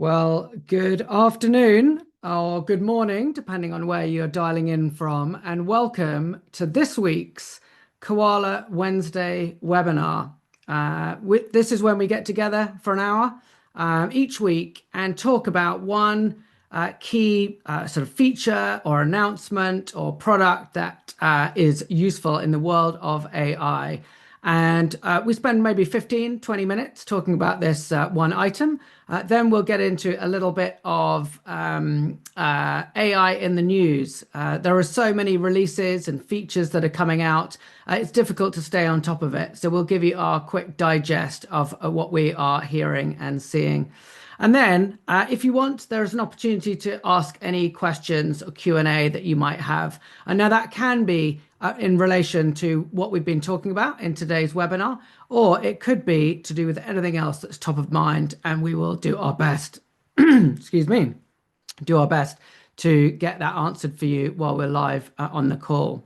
Well, good afternoon or good morning, depending on where you're dialing in from, and welcome to this week's Koala Wednesday webinar. This is when we get together for an hour each week and talk about one key sort of feature or announcement or product that is useful in the world of AI. And we spend maybe 15, 20 minutes talking about this one item. Then we'll get into a little bit of AI in the news. There are so many releases and features that are coming out. It's difficult to stay on top of it. So we'll give you our quick digest of what we are hearing and seeing. And then, if you want, there is an opportunity to ask any questions or Q&A that you might have. And now that can be in relation to what we've been talking about in today's webinar, or it could be to do with anything else that's top of mind, and we will do our best, excuse me, do our best to get that answered for you while we're live on the call.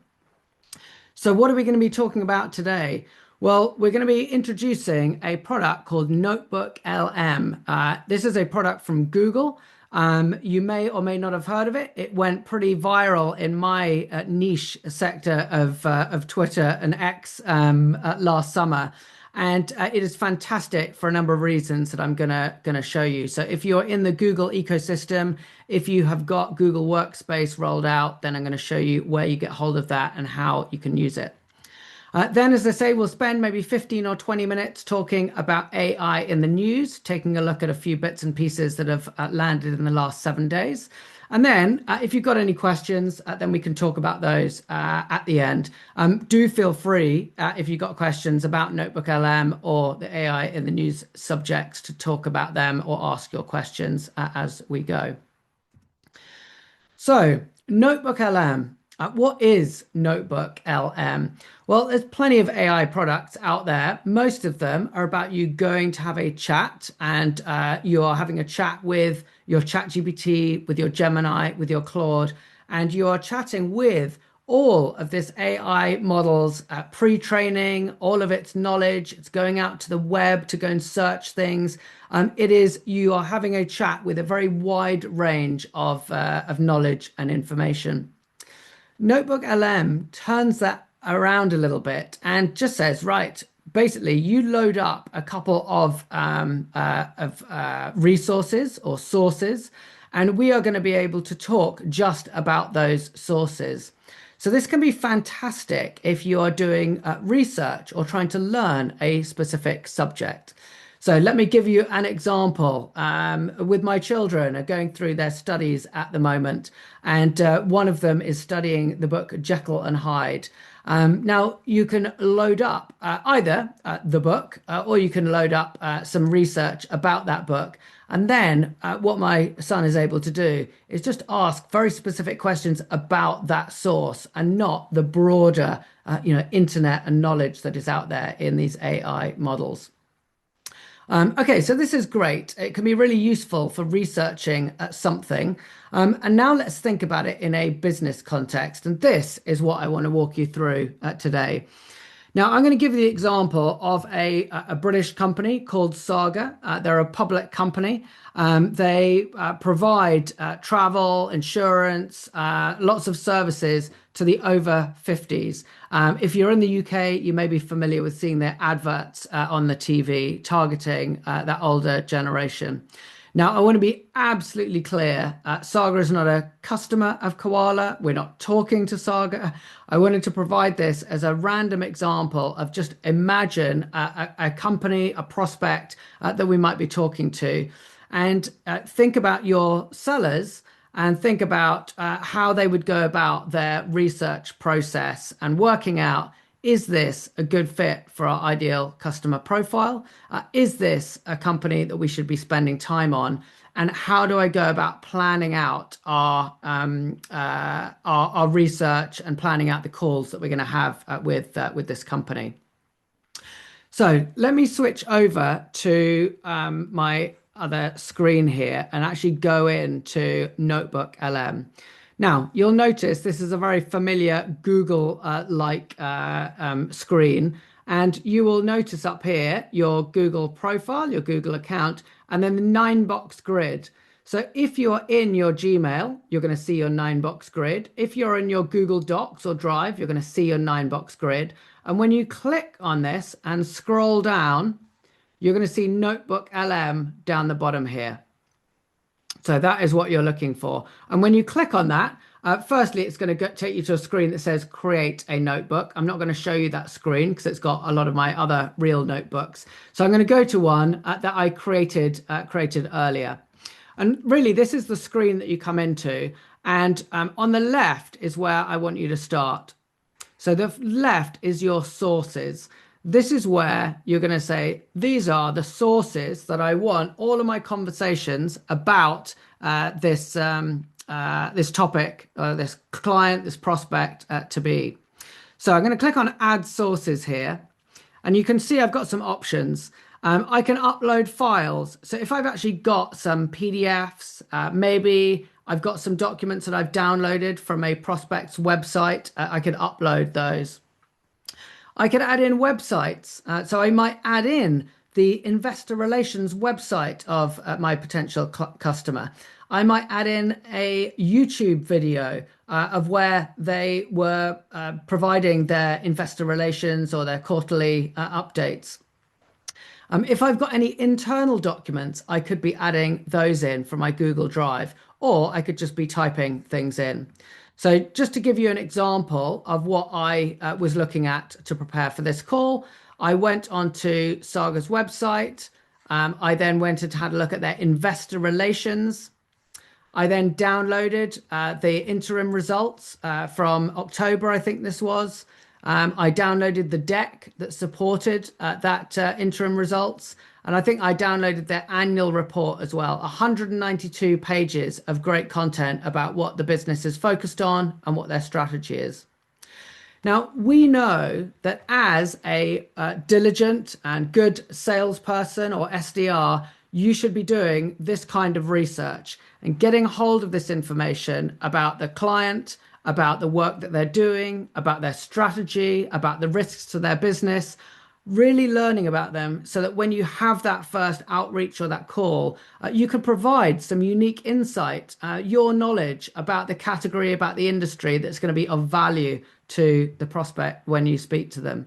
So what are we going to be talking about today? Well, we're going to be introducing a product called NotebookLM. This is a product from Google. You may or may not have heard of it. It went pretty viral in my niche sector of Twitter and X last summer. And it is fantastic for a number of reasons that I'm gonna show you. So if you're in the Google ecosystem, if you have got Google Workspace rolled out, then I'm going to show you where you get hold of that and how you can use it. Then, as I say, we'll spend maybe 15 or 20 minutes talking about AI in the news, taking a look at a few bits and pieces that have landed in the last 7 days. And then if you've got any questions, then we can talk about those at the end. Do feel free, if you've got questions about NotebookLM or the AI in the news subjects, to talk about them or ask your questions as we go. So, NotebookLM. What is NotebookLM? Well, there's plenty of AI products out there. Most of them are about you going to have a chat, and you are having a chat with your ChatGPT, with your Gemini, with your Claude, and you are chatting with all of this AI model's pre-training, all of its knowledge. It's going out to the web to go and search things. You are having a chat with a very wide range of knowledge and information. NotebookLM turns that around a little bit and just says, right, basically you load up a couple of resources or sources, and we are going to be able to talk just about those sources. So this can be fantastic if you are doing research or trying to learn a specific subject. So let me give you an example. With my children are going through their studies at the moment, and one of them is studying the book Jekyll and Hyde. Now, you can load up either the book or you can load up some research about that book. And then what my son is able to do is just ask very specific questions about that source and not the broader internet and knowledge that is out there in these AI models. Okay, so this is great. It can be really useful for researching something. And now let's think about it in a business context. And this is what I want to walk you through today. Now, I'm going to give you the example of a British company called Saga. They're a public company. They provide travel, insurance, lots of services to the over 50s. If you're in the UK, you may be familiar with seeing their adverts on the TV targeting that older generation. Now, I want to be absolutely clear. Saga is not a customer of Koala. We're not talking to Saga. I wanted to provide this as a random example of just imagine a company, a prospect that we might be talking to, and think about your sellers and think about how they would go about their research process and working out, is this a good fit for our ideal customer profile? Is this a company that we should be spending time on? And how do I go about planning out our research and planning out the calls that we're going to have with this company? So let me switch over to my other screen here and actually go into NotebookLM. Now, you'll notice this is a very familiar Google-like screen. And you will notice up here your Google profile, your Google account, and then the 9 box grid. So if you're in your Gmail, you're going to see your 9 box grid. If you're in your Google Docs or Drive, you're going to see your 9 box grid. And when you click on this and scroll down, you're going to see Notebook LM down the bottom here. So that is what you're looking for. And when you click on that, firstly, it's going to take you to a screen that says create a notebook. I'm not going to show you that screen because it's got a lot of my other real notebooks. So I'm going to go to one that I created earlier. And really, this is the screen that you come into. And on the left is where I want you to start. So the left is your sources. This is where you're going to say, these are the sources that I want all of my conversations about this topic, this client, this prospect to be. So I'm going to click on add sources here. And you can see I've got some options. I can upload files. So if I've actually got some PDFs, maybe I've got some documents that I've downloaded from a prospect's website, I could upload those. I could add in websites. So I might add in the investor relations website of my potential customer. I might add in a YouTube video of where they were providing their investor relations or their quarterly updates. If I've got any internal documents, I could be adding those in from my Google Drive, or I could just be typing things in. So just to give you an example of what I was looking at to prepare for this call, I went onto Saga's website. I then went and had a look at their investor relations. I then downloaded the interim results from October, I think this was. I downloaded the deck that supported that interim results. And I think I downloaded their annual report as well. 192 pages of great content about what the business is focused on and what their strategy is. Now, we know that as a diligent and good salesperson or SDR, you should be doing this kind of research and getting hold of this information about the client, about the work that they're doing, about their strategy, about the risks to their business, really learning about them so that when you have that first outreach or that call, you can provide some unique insight, your knowledge about the category, about the industry that's going to be of value to the prospect when you speak to them.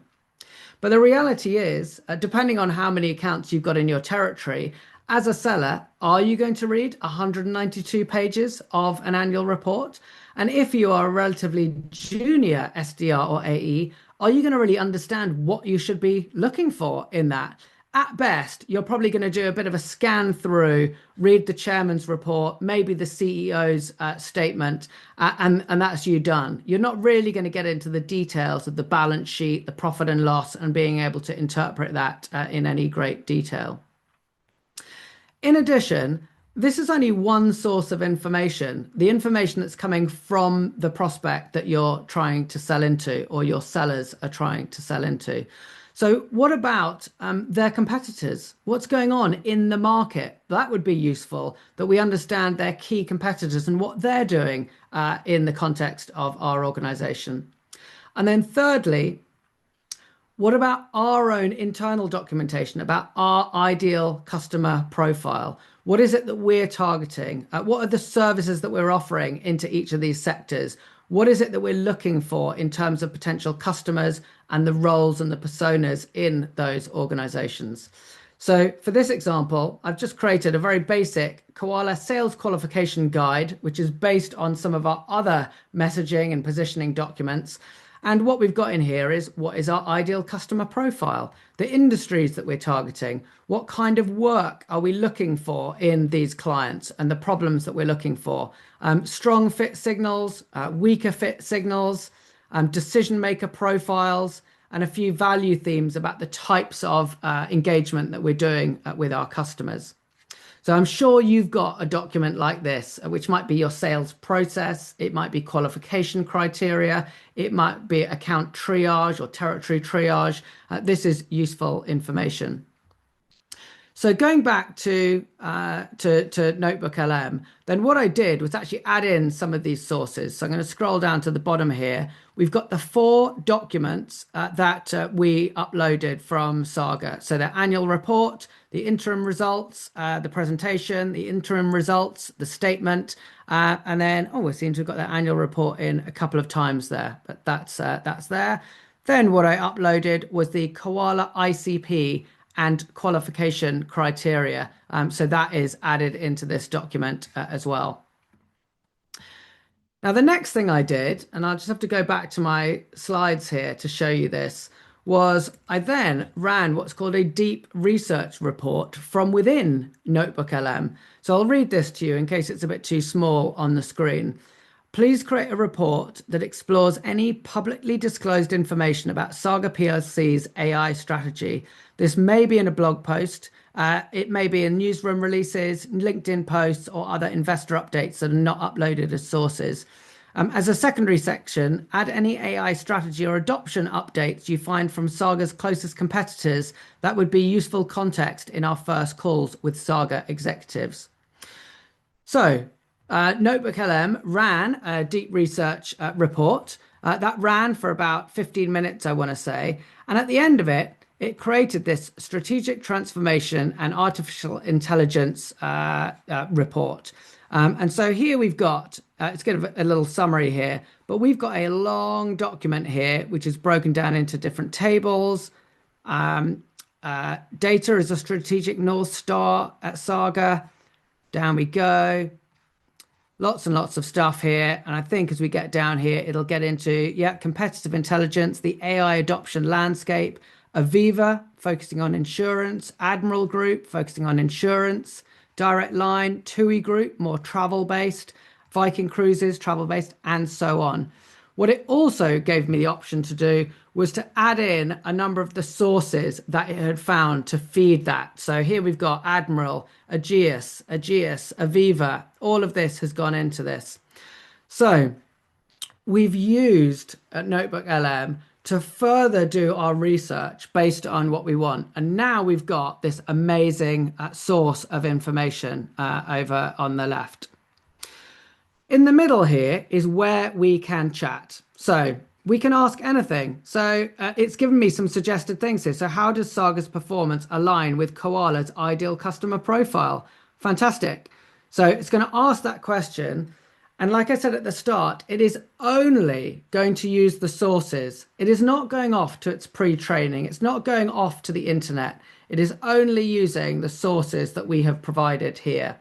But the reality is, depending on how many accounts you've got in your territory, as a seller, are you going to read 192 pages of an annual report? And if you are a relatively junior SDR or AE, are you going to really understand what you should be looking for in that? At best, you're probably going to do a bit of a scan through, read the chairman's report, maybe the CEO's statement, and that's you done. You're not really going to get into the details of the balance sheet, the profit and loss, and being able to interpret that in any great detail. In addition, this is only one source of information, the information that's coming from the prospect that you're trying to sell into or your sellers are trying to sell into. So what about their competitors? What's going on in the market? That would be useful, that we understand their key competitors and what they're doing in the context of our organization. And then thirdly, what about our own internal documentation about our ideal customer profile? What is it that we're targeting? What are the services that we're offering into each of these sectors? What is it that we're looking for in terms of potential customers and the roles and the personas in those organizations? So for this example, I've just created a very basic Koala sales qualification guide, which is based on some of our other messaging and positioning documents. And what we've got in here is what is our ideal customer profile, the industries that we're targeting, what kind of work are we looking for in these clients and the problems that we're looking for, strong fit signals, weaker fit signals, decision maker profiles, and a few value themes about the types of engagement that we're doing with our customers. So I'm sure you've got a document like this, which might be your sales process. It might be qualification criteria. It might be account triage or territory triage. This is useful information. So going back to NotebookLM, then what I did was actually add in some of these sources. So I'm going to scroll down to the bottom here. We've got the 4 documents that we uploaded from Saga. So the annual report, the interim results, the presentation, the interim results, the statement, and then, oh, we seem to have got that annual report in a couple of times there, but that's there. Then what I uploaded was the Koala ICP and qualification criteria. So that is added into this document as well. Now, the next thing I did, and I'll just have to go back to my slides here to show you this, was I then ran what's called a deep research report from within NotebookLM. So I'll read this to you in case it's a bit too small on the screen. Please create a report that explores any publicly disclosed information about Saga PLC's AI strategy. This may be in a blog post, it may be in newsroom releases, LinkedIn posts, or other investor updates that are not uploaded as sources. As a secondary section, add any AI strategy or adoption updates you find from Saga's closest competitors that would be useful context in our first calls with Saga executives. So, NotebookLM ran a deep research report that ran for about 15 minutes, I want to say. And at the end of it, it created this strategic transformation and artificial intelligence report. And so here we've got, it's kind of a little summary here, but we've got a long document here, which is broken down into different tables. Data is a strategic North Star at Saga. Down we go. Lots and lots of stuff here. And I think as we get down here, it'll get into, yeah, competitive intelligence, the AI adoption landscape, Aviva, focusing on insurance, Admiral Group, focusing on insurance, Direct Line, TUI Group, more travel-based, Viking Cruises, travel-based, and so on. What it also gave me the option to do was to add in a number of the sources that it had found to feed that. So here we've got Admiral, Aegeus, Aviva. All of this has gone into this. So we've used NotebookLM to further do our research based on what we want. And now we've got this amazing source of information over on the left. In the middle here is where we can chat. So we can ask anything. So it's given me some suggested things here. So how does Saga's performance align with Koala's ideal customer profile? Fantastic. So it's going to ask that question. And like I said at the start, it is only going to use the sources. It is not going off to its pre-training. It's not going off to the internet. It is only using the sources that we have provided here.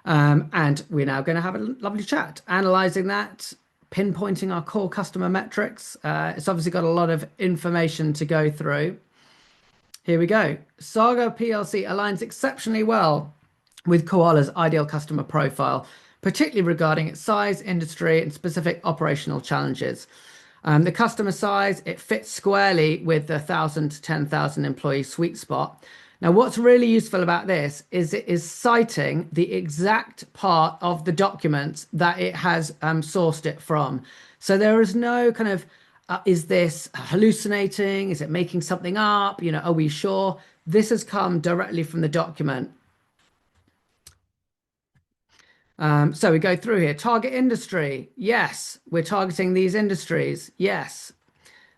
And we're now going to have a lovely chat, analyzing that, pinpointing our core customer metrics. It's obviously got a lot of information to go through. Here we go. Saga PLC aligns exceptionally well with Koala's ideal customer profile, particularly regarding its size, industry, and specific operational challenges. The customer size, it fits squarely with the 1,000 to 10,000 employee sweet spot. Now, what's really useful about this is it is citing the exact part of the document that it has sourced it from. So there is no kind of, is this hallucinating? Is it making something up? You know, are we sure? This has come directly from the document. So we go through here. Target industry. Yes, we're targeting these industries. Yes.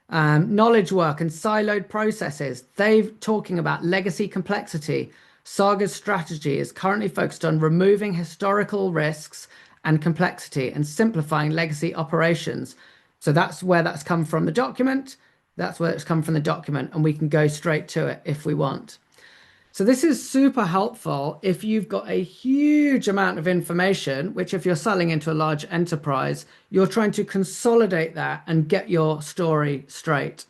Knowledge work and siloed processes. They're talking about legacy complexity. Saga's strategy is currently focused on removing historical risks and complexity and simplifying legacy operations. So that's where that's come from the document. That's where it's come from the document, and we can go straight to it if we want. So this is super helpful if you've got a huge amount of information, which if you're selling into a large enterprise, you're trying to consolidate that and get your story straight.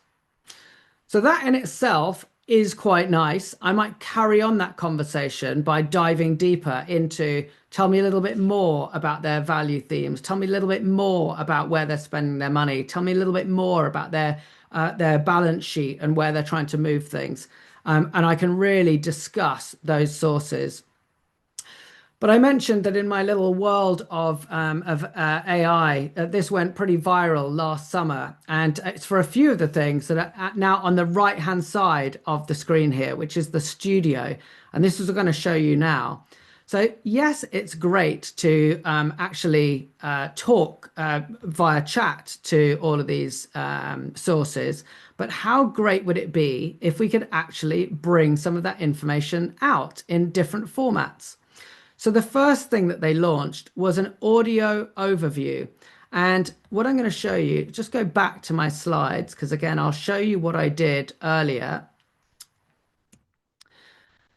So that in itself is quite nice. I might carry on that conversation by diving deeper into, tell me a little bit more about their value themes. Tell me a little bit more about where they're spending their money. Tell me a little bit more about their balance sheet and where they're trying to move things. And I can really discuss those sources. But I mentioned that in my little world of AI, this went pretty viral last summer, and it's for a few of the things that are now on the right-hand side of the screen here, which is the studio, and this is what I'm going to show you now. So yes, it's great to actually talk via chat to all of these sources, but how great would it be if we could actually bring some of that information out in different formats? So the first thing that they launched was an audio overview. And what I'm going to show you, just go back to my slides, because again, I'll show you what I did earlier.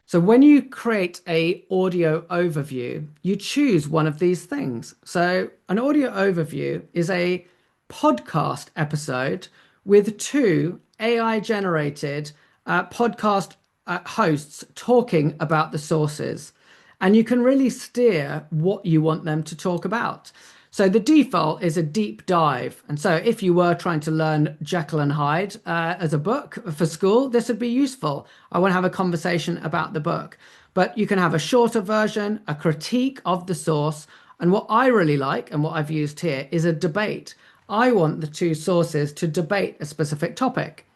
So when you create a audio overview, you choose one of these things. So an audio overview is a podcast episode with two AI generated podcast hosts talking about the sources. And you can really steer what you want them to talk about. So the default is a deep dive. And so if you were trying to learn Jekyll and Hyde as a book for school, this would be useful. I want to have a conversation about the book. But you can have a shorter version, a critique of the source. And what I really like, and what I've used here, is a debate. I want the two sources to debate a specific topic.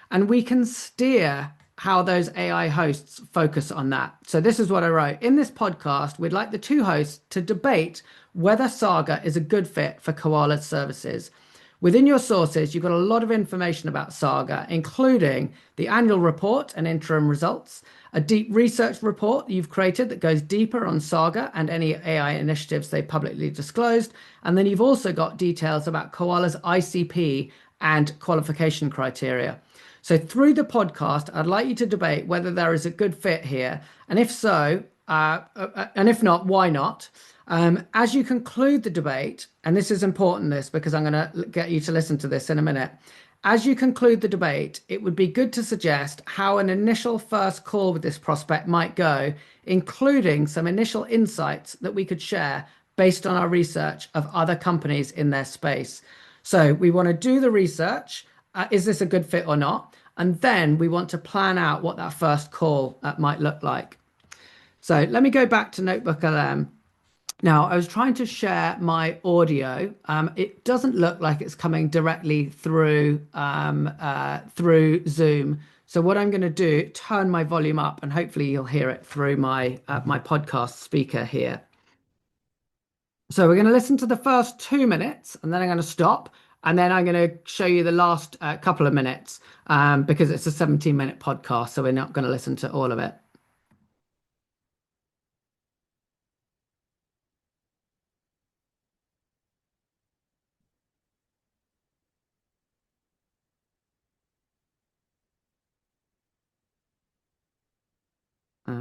And we can steer how those AI hosts focus on that. So this is what I wrote. In this podcast, we'd like the two hosts to debate whether Saga is a good fit for Koala's services. Within your sources, you've got a lot of information about Saga, including the annual report and interim results, a deep research report you've created that goes deeper on Saga and any AI initiatives they publicly disclosed. And then you've also got details about Koala's ICP and qualification criteria. So through the podcast, I'd like you to debate whether there is a good fit here. And if so, and if not, why not? As you conclude the debate, and this is important, this, because I'm going to get you to listen to this in a minute. As you conclude the debate, it would be good to suggest how an initial first call with this prospect might go, including some initial insights that we could share based on our research of other companies in their space. So we want to do the research. Is this a good fit or not? And then we want to plan out what that first call might look like. So let me go back to NotebookLM. Now, I was trying to share my audio. It doesn't look like it's coming directly through through Zoom. So what I'm going to do, turn my volume up, and hopefully you'll hear it through my my podcast speaker here. So we're going to listen to the first 2 minutes, and then I'm going to stop, and then I'm going to show you the last couple of minutes because it's a 17-minute podcast, so we're not going to listen to all of it.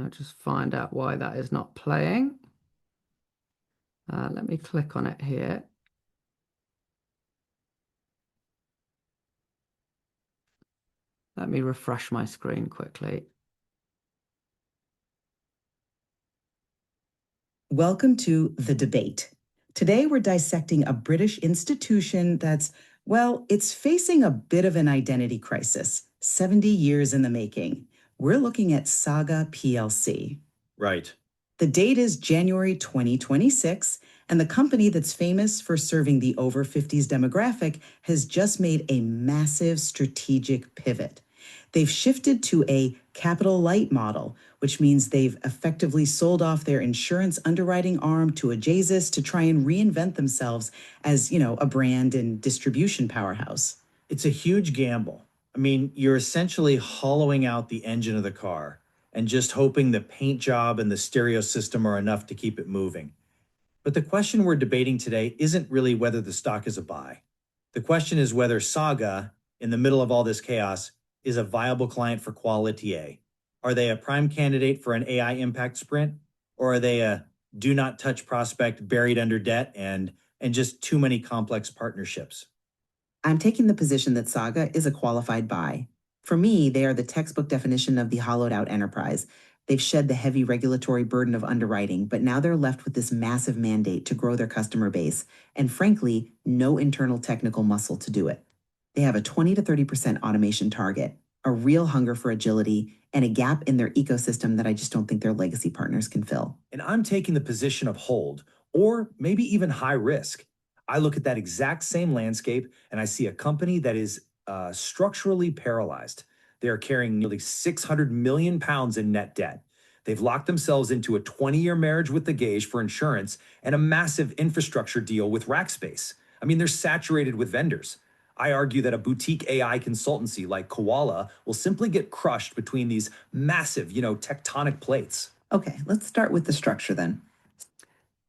Just find out why that is not playing. Let me click on it here. Let me refresh my screen quickly. Welcome to The Debate. Today we're dissecting a British institution that's, well, it's facing a bit of an identity crisis, 70 years in the making. We're looking at Saga PLC. Right. The date is January 2026, and the company that's famous for serving the over 50s demographic has just made a massive strategic pivot. They've shifted to a capital light model, which means they've effectively sold off their insurance underwriting arm to Ajaxis to try and reinvent themselves as, a brand and distribution powerhouse. It's a huge gamble. I mean, you're essentially hollowing out the engine of the car and just hoping the paint job and the stereo system are enough to keep it moving. But the question we're debating today isn't really whether the stock is a buy. The question is whether Saga, in the middle of all this chaos, is a viable client for Quality. Are they a prime candidate for an AI impact sprint? Or are they a do not touch prospect buried under debt and just too many complex partnerships? I'm taking the position that Saga is a qualified buy. For me, they are the textbook definition of the hollowed out enterprise. They've shed the heavy regulatory burden of underwriting, but now they're left with this massive mandate to grow their customer base, and frankly, no internal technical muscle to do it. They have a 20 to 30% automation target. a real hunger for agility, and a gap in their ecosystem that I just don't think their legacy partners can fill. And I'm taking the position of hold, or maybe even high risk. I look at that exact same landscape and I see a company that is structurally paralyzed. They are carrying nearly 600 million pounds in net debt. They've locked themselves into a 20-year marriage with the Gage for insurance and a massive infrastructure deal with Rackspace. I mean, they're saturated with vendors. I argue that a boutique AI consultancy like Koala will simply get crushed between these massive, tectonic plates. Okay, let's start with the structure then.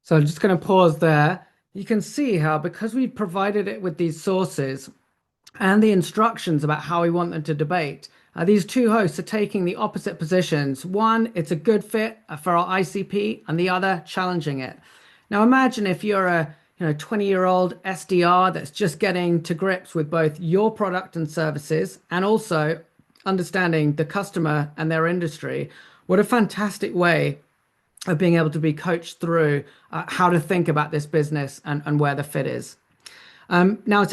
So I'm just going to pause there. You can see how, because we provided it with these sources and the instructions about how we want them to debate, these two hosts are taking the opposite positions. One, it's a good fit for our ICP, and the other, challenging it. Now imagine if you're a 20-year-old SDR that's just getting to grips with both your product and services and also understanding the customer and their industry. What a fantastic way of being able to be coached through how to think about this business and where the fit is. Now,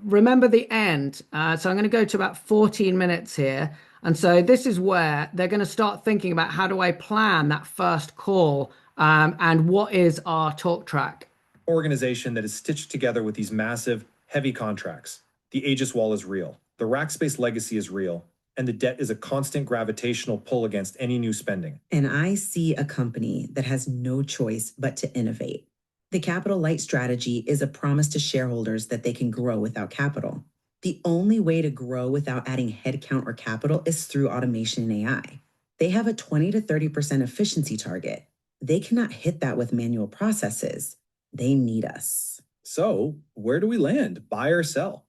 remember the end. So I'm going to go to about 14 minutes here. And so this is where they're going to start thinking about, how do I plan that first call, and what is our talk track? Organization that is stitched together with these massive, heavy contracts. The Aegis wall is real. The Rackspace legacy is real. And the debt is a constant gravitational pull against any new spending. And I see a company that has no choice but to innovate. The capital light strategy is a promise to shareholders that they can grow without capital. The only way to grow without adding headcount or capital is through automation and AI. They have a 20 to 30% efficiency target. They cannot hit that with manual processes. They need us. So, where do we land? Buy or sell?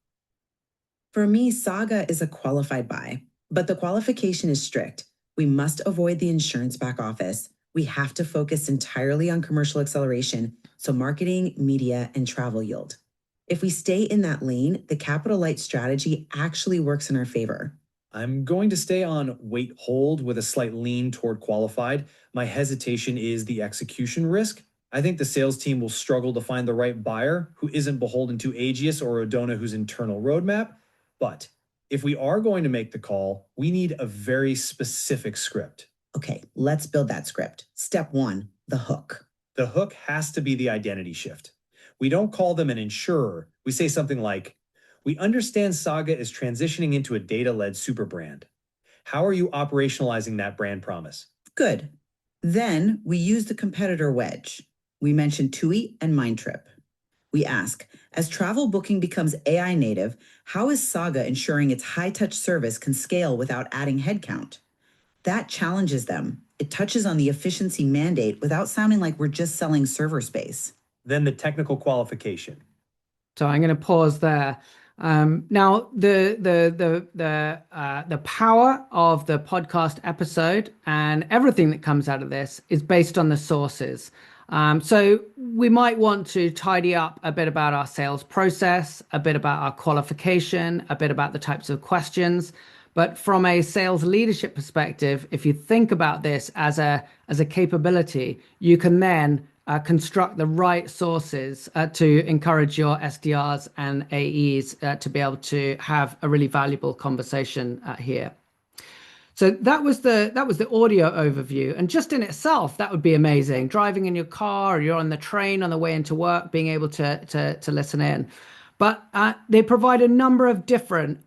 For me, Saga is a qualified buy, but the qualification is strict. We must avoid the insurance back office. We have to focus entirely on commercial acceleration, so marketing, media, and travel yield. If we stay in that lane, the capital light strategy actually works in our favor. I'm going to stay on wait hold with a slight lean toward qualified. My hesitation is the execution risk. I think the sales team will struggle to find the right buyer who isn't beholden to Aegis or Odona, whose internal roadmap. But if we are going to make the call, we need a very specific script. Okay, let's build that script. Step 1, the hook. The hook has to be the identity shift. We don't call them an insurer. We say something like, we understand Saga is transitioning into a data-led super brand. How are you operationalizing that brand promise? Good. Then we use the competitor wedge. We mention TUI and Mindtrip. We ask, as travel booking becomes AI native, how is Saga ensuring its high-touch service can scale without adding headcount? That challenges them. It touches on the efficiency mandate without sounding like we're just selling server space. Then the technical qualification. So I'm going to pause there. Now, the power of the podcast episode and everything that comes out of this is based on the sources. So we might want to tidy up a bit about our sales process, a bit about our qualification, a bit about the types of questions. But from a sales leadership perspective, if you think about this as a capability, you can then construct the right sources to encourage your SDRs and AEs to be able to have a really valuable conversation here. So that was the audio overview, and just in itself, that would be amazing. Driving in your car, or you're on the train on the way into work, being able to listen in. But they provide a number of different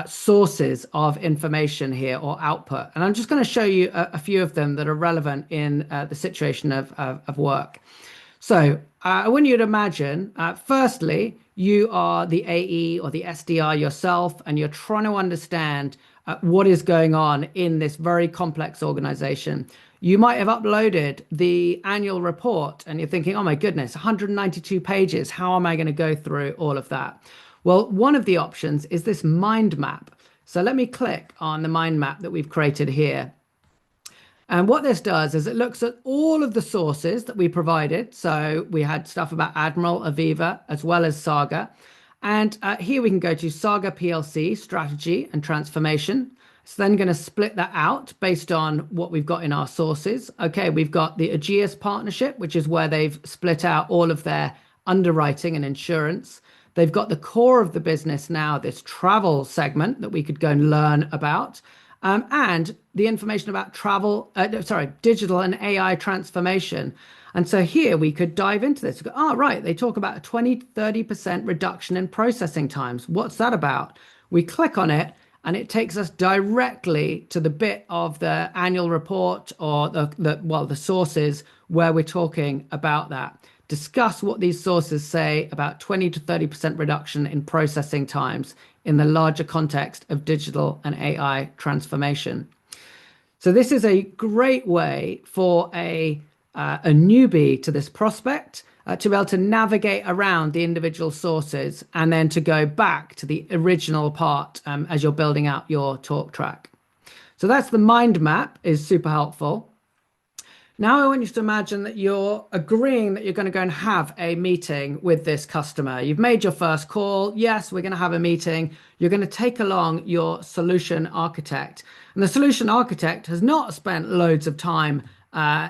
sources of information here, or output. And I'm just going to show you a few of them that are relevant in the situation of work. So I want you to imagine, firstly, you are the AE or the SDR yourself, and you're trying to understand what is going on in this very complex organization. You might have uploaded the annual report and you're thinking, oh my goodness, 192 pages. How am I going to go through all of that? Well, one of the options is this mind map. So let me click on the mind map that we've created here. And what this does is it looks at all of the sources that we provided. So we had stuff about Admiral, Aviva, as well as Saga. And here we can go to Saga PLC, strategy and transformation. It's then going to split that out based on what we've got in our sources. Okay, we've got the Aegeus partnership, which is where they've split out all of their underwriting and insurance. They've got the core of the business now, this travel segment that we could go and learn about, and the information about digital and AI transformation. And so here we could dive into this. Oh, right. They talk about a 20-30% reduction in processing times. What's that about? We click on it and it takes us directly to the bit of the annual report or the sources where we're talking about that. Discuss what these sources say about 20-30% reduction in processing times in the larger context of digital and AI transformation. So this is a great way for a newbie to this prospect to be able to navigate around the individual sources and then to go back to the original part as you're building out your talk track. So that's the mind map, is super helpful. Now I want you to imagine that you're agreeing that you're going to go and have a meeting with this customer. You've made your first call. Yes, we're going to have a meeting. You're going to take along your solution architect. And the solution architect has not spent loads of time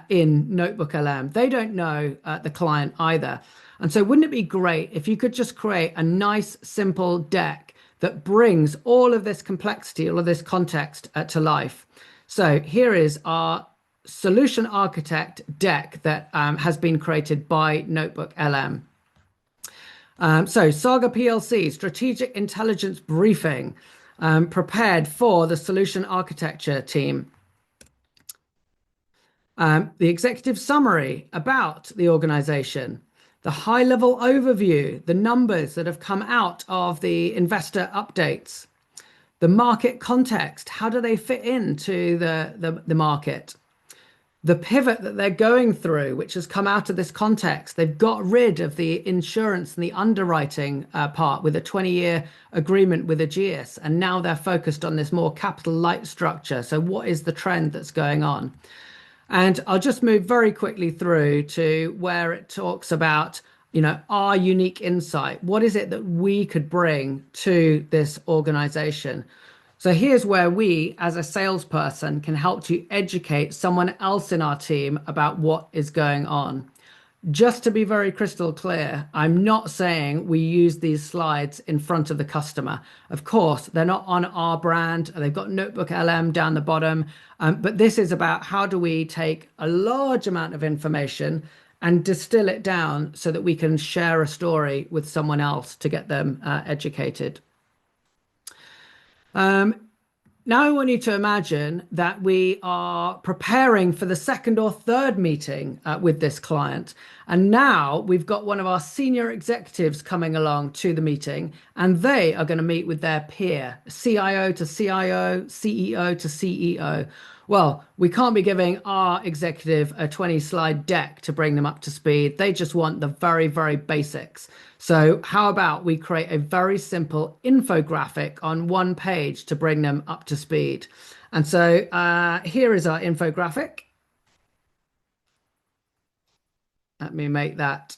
in NotebookLM. They don't know the client either. And so wouldn't it be great if you could just create a nice, simple deck that brings all of this complexity, all of this context to life? So here is our solution architect deck that has been created by NotebookLM. So Saga PLC, strategic intelligence briefing, prepared for the solution architecture team. The executive summary about the organization, the high-level overview, the numbers that have come out of the investor updates, the market context, how do they fit into the market? The pivot that they're going through, which has come out of this context. They've got rid of the insurance and the underwriting part with a 20-year agreement with Aegeus, and now they're focused on this more capital light structure. So what is the trend that's going on? And I'll just move very quickly through to where it talks about, our unique insight. What is it that we could bring to this organization? So here's where we, as a salesperson, can help to educate someone else in our team about what is going on. Just to be very crystal clear, I'm not saying we use these slides in front of the customer. Of course, they're not on our brand. They've got NotebookLM down the bottom. But this is about how do we take a large amount of information and distill it down so that we can share a story with someone else to get them educated. Now I want you to imagine that we are preparing for the second or third meeting with this client. And now we've got one of our senior executives coming along to the meeting, and they are going to meet with their peer, CIO to CIO, CEO to CEO. Well, we can't be giving our executive a 20-slide deck to bring them up to speed. They just want the very, very basics. So how about we create a very simple infographic on one page to bring them up to speed? And so here is our infographic. Let me make that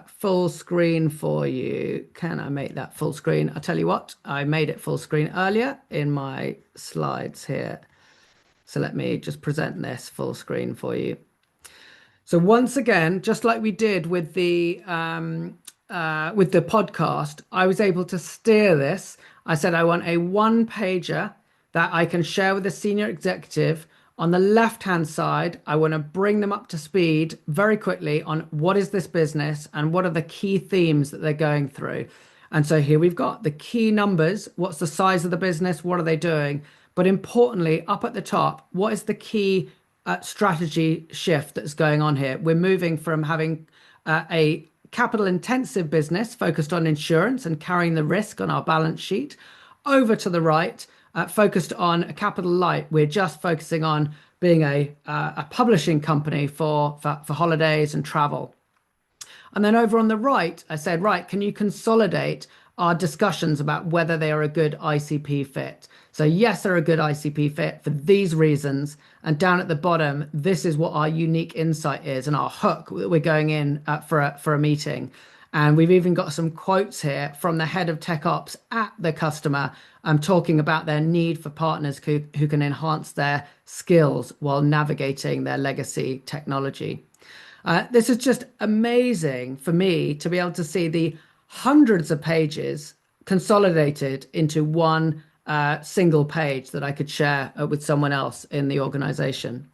full screen for you. Can I make that full screen? I'll tell you what, I made it full screen earlier in my slides here. So let me just present this full screen for you. So once again, just like we did with the podcast, I was able to steer this. I said I want a one-pager that I can share with the senior executive. On the left-hand side, I want to bring them up to speed very quickly on what is this business and what are the key themes that they're going through. And so here we've got the key numbers. What's the size of the business? What are they doing? But importantly, up at the top, what is the key strategy shift that's going on here? We're moving from having a capital intensive business focused on insurance and carrying the risk on our balance sheet over to the right, focused on a capital light. We're just focusing on being a publishing company for holidays and travel. And then over on the right, I said, right, can you consolidate our discussions about whether they are a good ICP fit? So yes, they're a good ICP fit for these reasons. And down at the bottom, this is what our unique insight is and our hook that we're going in for a meeting. And we've even got some quotes here from the head of tech ops at the customer talking about their need for partners who can enhance their skills while navigating their legacy technology. This is just amazing for me to be able to see the hundreds of pages consolidated into one single page that I could share with someone else in the organization.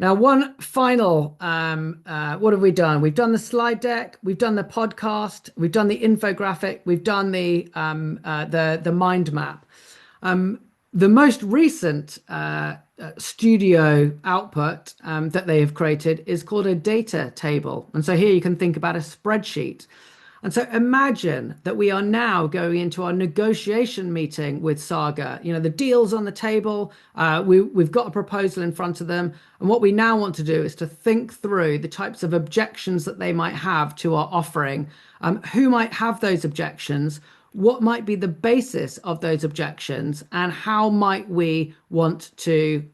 Now, one final, what have we done? We've done the slide deck, we've done the podcast, we've done the infographic, we've done the mind map. The most recent studio output that they have created is called a data table. And so here you can think about a spreadsheet. And so imagine that we are now going into our negotiation meeting with Saga. You know, the deal's on the table. We've got a proposal in front of them. And what we now want to do is to think through the types of objections that they might have to our offering. Who might have those objections? What might be the basis of those objections? And how might we want to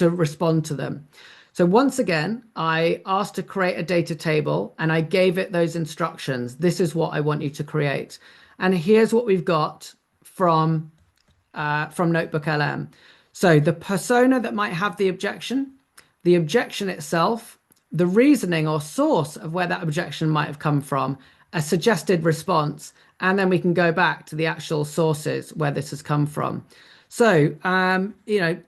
respond to them? So once again, I asked to create a data table and I gave it those instructions. This is what I want you to create. And here's what we've got from NotebookLM. So the persona that might have the objection itself, the reasoning or source of where that objection might have come from, a suggested response, and then we can go back to the actual sources where this has come from. So,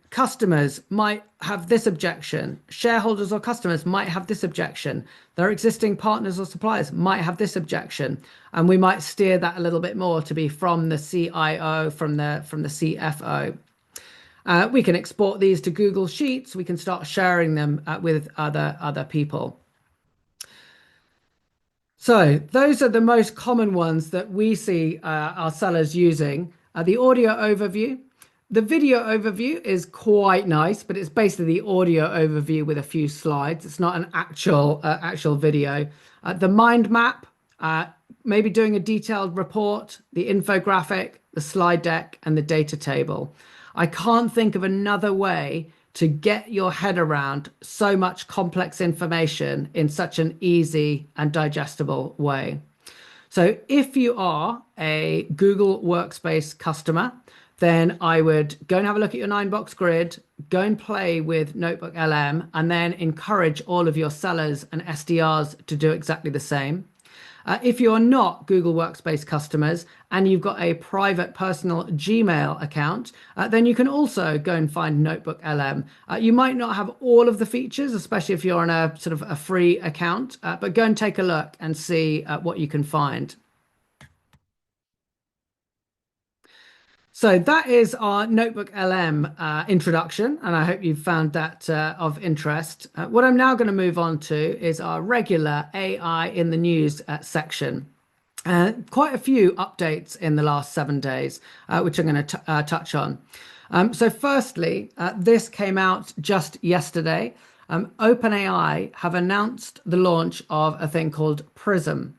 customers might have this objection. Shareholders or customers might have this objection. Their existing partners or suppliers might have this objection. And we might steer that a little bit more to be from the CIO, from the CFO. We can export these to Google Sheets. We can start sharing them with other people. So those are the most common ones that we see our sellers using. The audio overview. The video overview is quite nice, but it's basically the audio overview with a few slides. It's not an actual video. The mind map, maybe doing a detailed report, the infographic, the slide deck, and the data table. I can't think of another way to get your head around so much complex information in such an easy and digestible way. So if you are a Google Workspace customer, then I would go and have a look at your 9-box grid, go and play with NotebookLM, and then encourage all of your sellers and SDRs to do exactly the same. If you're not Google Workspace customers and you've got a private personal Gmail account, then you can also go and find NotebookLM. You might not have all of the features, especially if you're on a sort of a free account, but go and take a look and see what you can find. So that is our NotebookLM introduction, and I hope you've found that of interest. What I'm now going to move on to is our regular AI in the news section. Quite a few updates in the last 7 days, which I'm going to touch on. So firstly, this came out just yesterday. OpenAI have announced the launch of a thing called Prism.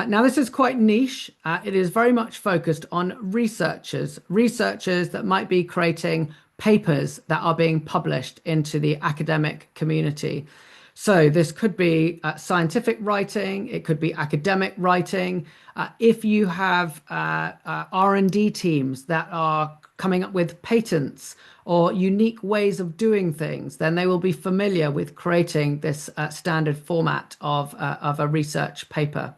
Now, this is quite niche. It is very much focused on researchers that might be creating papers that are being published into the academic community. So this could be scientific writing, it could be academic writing. If you have R&D teams that are coming up with patents or unique ways of doing things, then they will be familiar with creating this standard format of a research paper.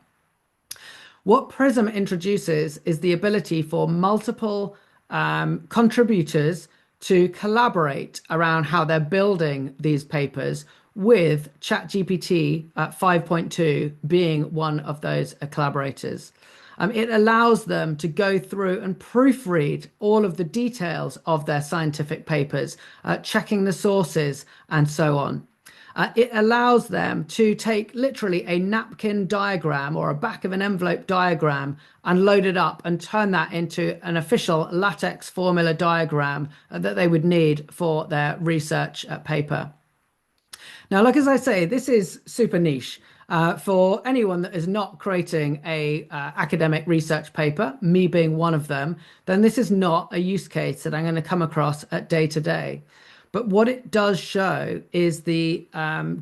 What Prism introduces is the ability for multiple contributors to collaborate around how they're building these papers, with ChatGPT 5.2 being one of those collaborators. It allows them to go through and proofread all of the details of their scientific papers, checking the sources and so on. It allows them to take literally a napkin diagram or a back of an envelope diagram and load it up and turn that into an official LaTeX formula diagram that they would need for their research paper. Now, like as I say, this is super niche. For anyone that is not creating a academic research paper, me being one of them, then this is not a use case that I'm going to come across at day to day. But what it does show is the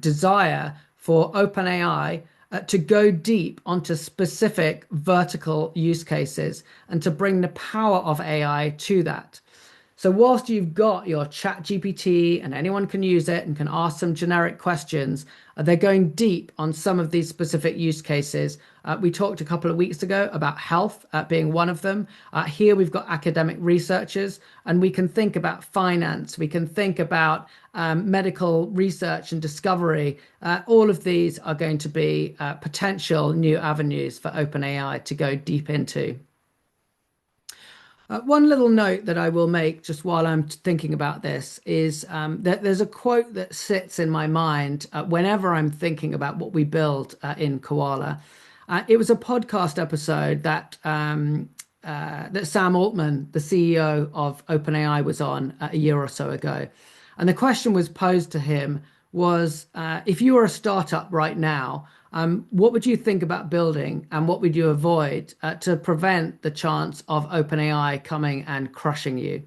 desire for OpenAI to go deep onto specific vertical use cases and to bring the power of AI to that. So whilst you've got your ChatGPT and anyone can use it and can ask some generic questions, they're going deep on some of these specific use cases. We talked a couple of weeks ago about health being one of them. Here we've got academic researchers, and we can think about finance. We can think about medical research and discovery. All of these are going to be potential new avenues for OpenAI to go deep into. One little note that I will make just while I'm thinking about this is that there's a quote that sits in my mind whenever I'm thinking about what we build in Koala. It was a podcast episode that Sam Altman, the CEO of OpenAI, was on a year or so ago. And the question was posed to him was, if you were a startup right now, what would you think about building and what would you avoid to prevent the chance of OpenAI coming and crushing you?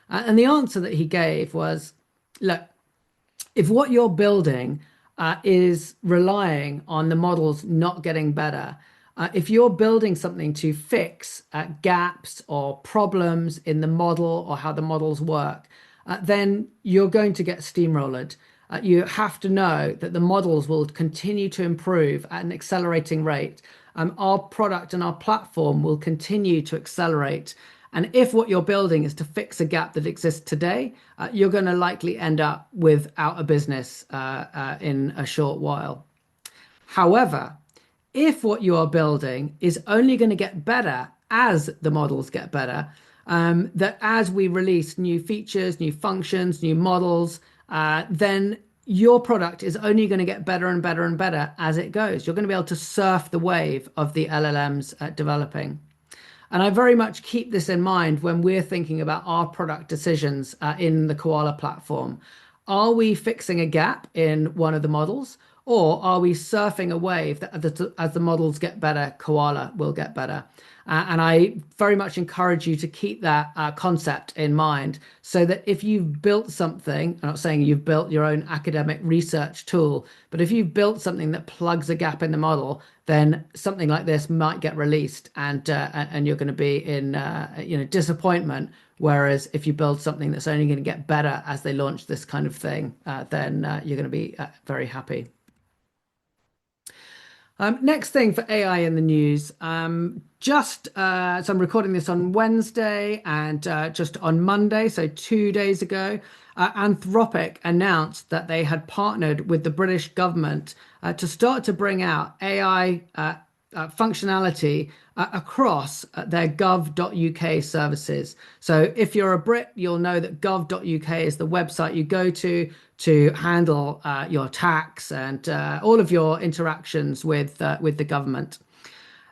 And the answer that he gave was, look, if what you're building is relying on the models not getting better, if you're building something to fix gaps or problems in the model or how the models work, then you're going to get steamrollered. You have to know that the models will continue to improve at an accelerating rate. Our product and our platform will continue to accelerate. And if what you're building is to fix a gap that exists today, you're going to likely end up without a business in a short while. However, if what you are building is only going to get better as the models get better, that as we release new features, new functions, new models, then your product is only going to get better and better and better as it goes. You're going to be able to surf the wave of the LLMs developing. And I very much keep this in mind when we're thinking about our product decisions in the Koala platform. Are we fixing a gap in one of the models, or are we surfing a wave that as the models get better, Koala will get better? And I very much encourage you to keep that concept in mind so that if you've built something, I'm not saying you've built your own academic research tool, but if you've built something that plugs a gap in the model, then something like this might get released and you're going to be in disappointment. Whereas if you build something that's only going to get better as they launch this kind of thing, then you're going to be very happy. Next thing for AI in the news, so I'm recording this on Wednesday and just on Monday, so 2 days ago, Anthropic announced that they had partnered with the British government to start to bring out AI functionality across their gov.uk services. So if you're a Brit, you'll know that gov.uk is the website you go to handle your tax and all of your interactions with the government.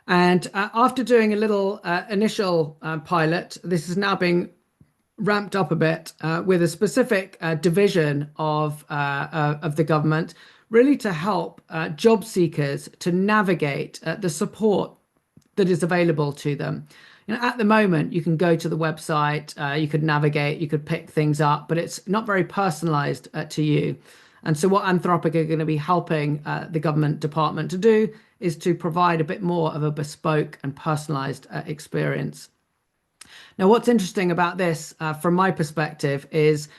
And after doing a little initial pilot, this is now being ramped up a bit with a specific division of the government, really to help job seekers to navigate the support that is available to them. At the moment, you can go to the website, you could navigate, you could pick things up, but it's not very personalized to you. And so what Anthropic are going to be helping the government department to do is to provide a bit more of a bespoke and personalized experience. Now, what's interesting about this, from my perspective, is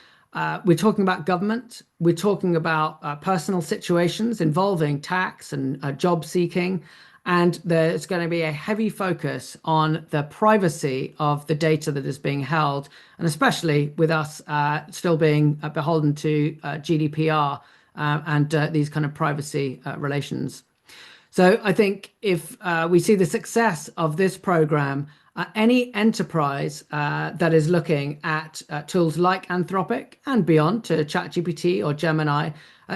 we're talking about government, we're talking about personal situations involving tax and job seeking, and there's going to be a heavy focus on the privacy of the data that is being held, and especially with us still being beholden to GDPR and these kind of privacy relations. So I think if we see the success of this program, any enterprise that is looking at tools like Anthropic and beyond to ChatGPT or Gemini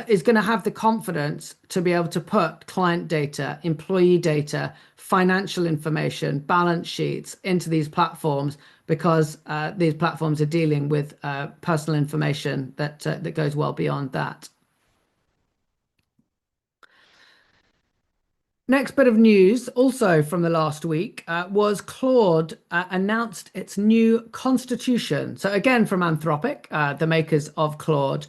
is going to have the confidence to be able to put client data, employee data, financial information, balance sheets into these platforms because these platforms are dealing with personal information that goes well beyond that. Next bit of news, also from the last week, was Claude announced its new constitution. So again, from Anthropic, the makers of Claude.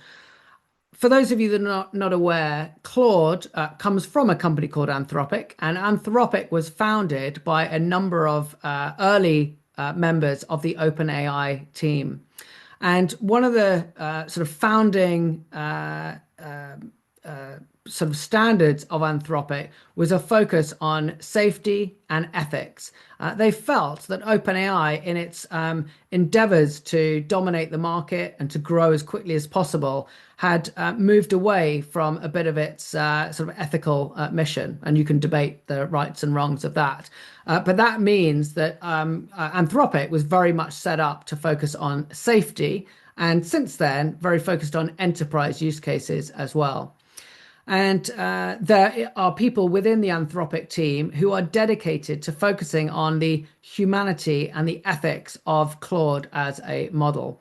For those of you that are not aware, Claude comes from a company called Anthropic, and Anthropic was founded by a number of early members of the OpenAI team. And one of the sort of founding sort of standards of Anthropic was a focus on safety and ethics. They felt that OpenAI, in its endeavors to dominate the market and to grow as quickly as possible, had moved away from a bit of its sort of ethical mission. And you can debate the rights and wrongs of that. But that means that Anthropic was very much set up to focus on safety. And since then, very focused on enterprise use cases as well. And there are people within the Anthropic team who are dedicated to focusing on the humanity and the ethics of Claude as a model.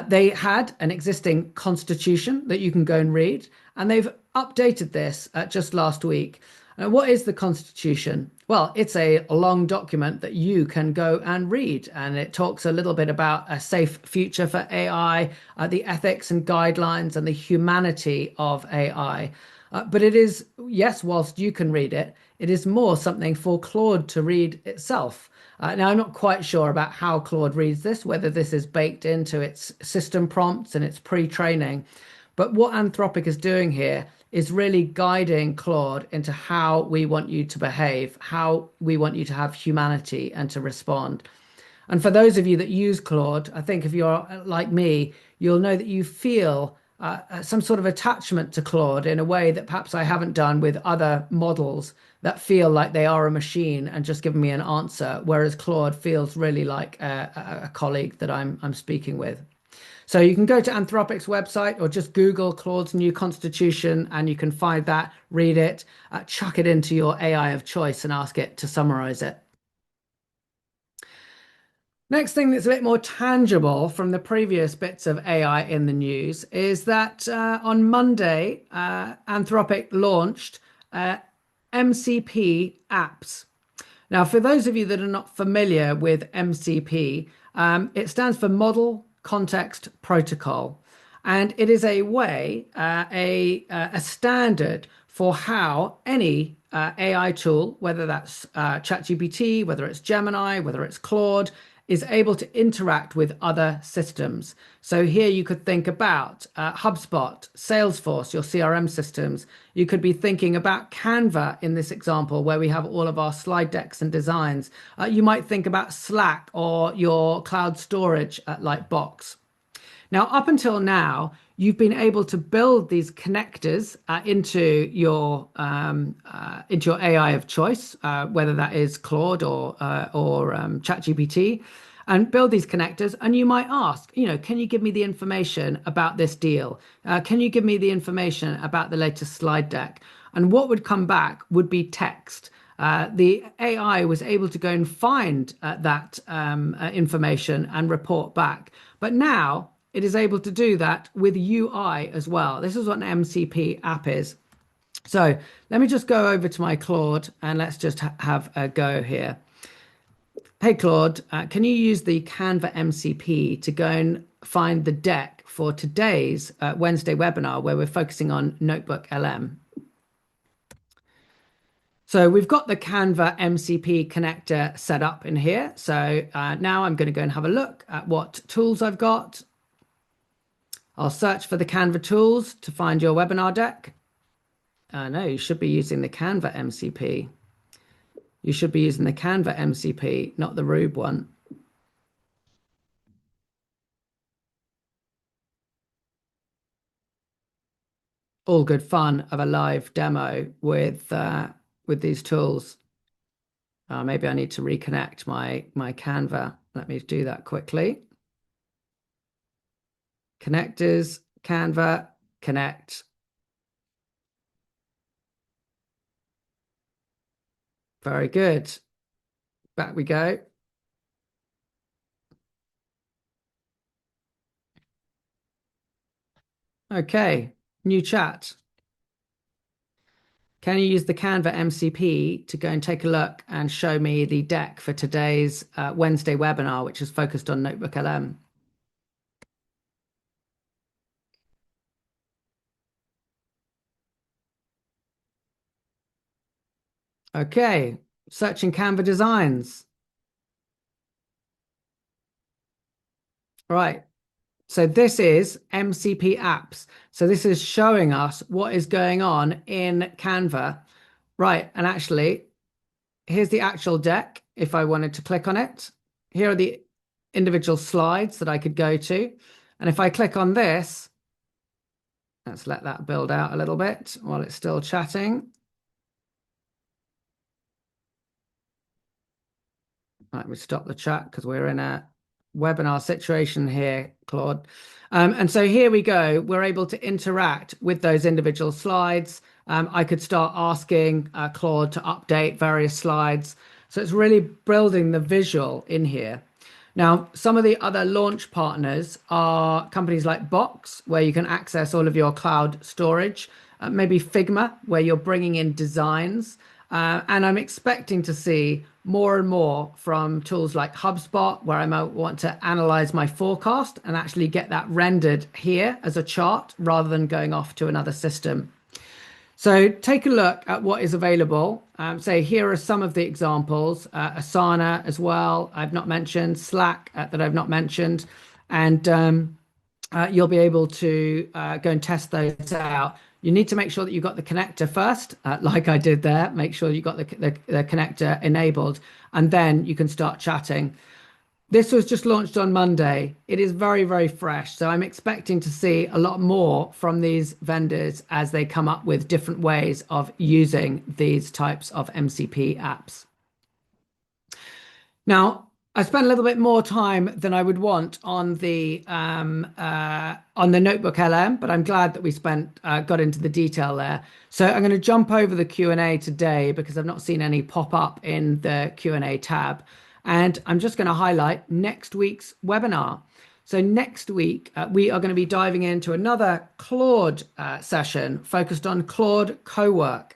They had an existing constitution that you can go and read, and they've updated this just last week. What is the Constitution? Well, it's a long document that you can go and read, and it talks a little bit about a safe future for AI, the ethics and guidelines, and the humanity of AI. But it is, yes, whilst you can read it, it is more something for Claude to read itself. Now, I'm not quite sure about how Claude reads this, whether this is baked into its system prompts and its pre-training. But what Anthropic is doing here is really guiding Claude into how we want you to behave, how we want you to have humanity and to respond. And for those of you that use Claude, I think if you're like me, you'll know that you feel some sort of attachment to Claude in a way that perhaps I haven't done with other models that feel like they are a machine and just give me an answer, whereas Claude feels really like a colleague that I'm speaking with. So you can go to Anthropic's website or just Google Claude's new constitution and you can find that, read it, chuck it into your AI of choice and ask it to summarize it. Next thing that's a bit more tangible from the previous bits of AI in the news is that on Monday, Anthropic launched MCP apps. Now, for those of you that are not familiar with MCP, it stands for Model Context Protocol. And it is a way, a standard for how any AI tool, whether that's ChatGPT, whether it's Gemini, whether it's Claude, is able to interact with other systems. So here you could think about HubSpot, Salesforce, your CRM systems. You could be thinking about Canva in this example where we have all of our slide decks and designs. You might think about Slack or your cloud storage like Box. Now, up until now, you've been able to build these connectors into your AI of choice, whether that is Claude or ChatGPT, and build these connectors. And you might ask, can you give me the information about this deal? Can you give me the information about the latest slide deck? And what would come back would be text. The AI was able to go and find that information and report back. But now it is able to do that with UI as well. This is what an MCP app is. So let me just go over to my Claude and let's just have a go here. Hey, Claude, can you use the Canva MCP to go and find the deck for today's Wednesday webinar where we're focusing on NotebookLM? So we've got the Canva MCP connector set up in here. So now I'm going to go and have a look at what tools I've got. I'll search for the Canva tools to find your webinar deck. No, you should be using the Canva MCP. You should be using the Canva MCP, not the Rube one. All good fun of a live demo with these tools. Maybe I need to reconnect my Canva. Let me do that quickly. Connectors, Canva, connect. Very good. Back we go. Okay, new chat. Can you use the Canva MCP to go and take a look and show me the deck for today's Wednesday webinar, which is focused on NotebookLM? Okay, searching Canva designs. Right, So this is MCP apps. So this is showing us what is going on in Canva. Right, and actually, here's the actual deck if I wanted to click on it. Here are the individual slides that I could go to. And if I click on this, let's let that build out a little bit while it's still chatting. Right, we stop the chat because we're in a webinar situation here, Claude. And so here we go. We're able to interact with those individual slides. I could start asking Claude to update various slides. So it's really building the visual in here. Now, some of the other launch partners are companies like Box, where you can access all of your cloud storage, maybe Figma, where you're bringing in designs. And I'm expecting to see more and more from tools like HubSpot, where I might want to analyze my forecast and actually get that rendered here as a chart rather than going off to another system. So take a look at what is available. Say here are some of the examples. Asana as well, I've not mentioned. Slack that I've not mentioned. And you'll be able to go and test those out. You need to make sure that you've got the connector first, like I did there. Make sure you've got the connector enabled, and then you can start chatting. This was just launched on Monday. It is very, very fresh. So I'm expecting to see a lot more from these vendors as they come up with different ways of using these types of MCP apps. Now, I spent a little bit more time than I would want on the NotebookLM, but I'm glad that we got into the detail there. So I'm going to jump over the Q&A today because I've not seen any pop up in the Q&A tab. And I'm just going to highlight next week's webinar. So next week, we are going to be diving into another Claude session focused on Claude Cowork.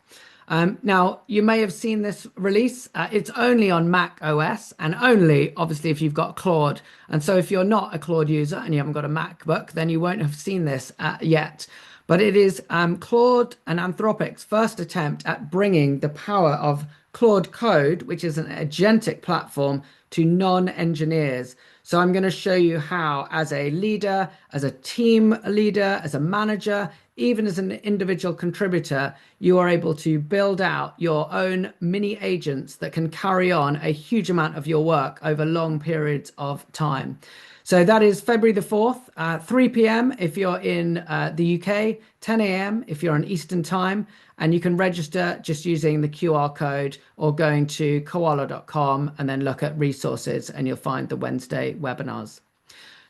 Now, you may have seen this release. It's only on Mac OS and only, obviously, if you've got Claude. And so if you're not a Claude user and you haven't got a MacBook, then you won't have seen this yet. But it is Claude and Anthropic's first attempt at bringing the power of Claude Code, which is an agentic platform, to non-engineers. So I'm going to show you how, as a leader, as a team leader, as a manager, even as an individual contributor, you are able to build out your own mini agents that can carry on a huge amount of your work over long periods of time. So that is February the 4th, 3 p.m. if you're in the UK, 10 a.m. if you're on Eastern time, and you can register just using the QR code or going to koala.com and then look at resources and you'll find the Wednesday webinars.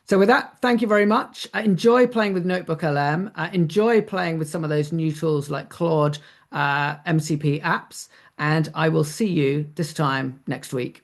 So with that, thank you very much. I enjoy playing with NotebookLM. I enjoy playing with some of those new tools like Claude MCP apps, and I will see you this time next week.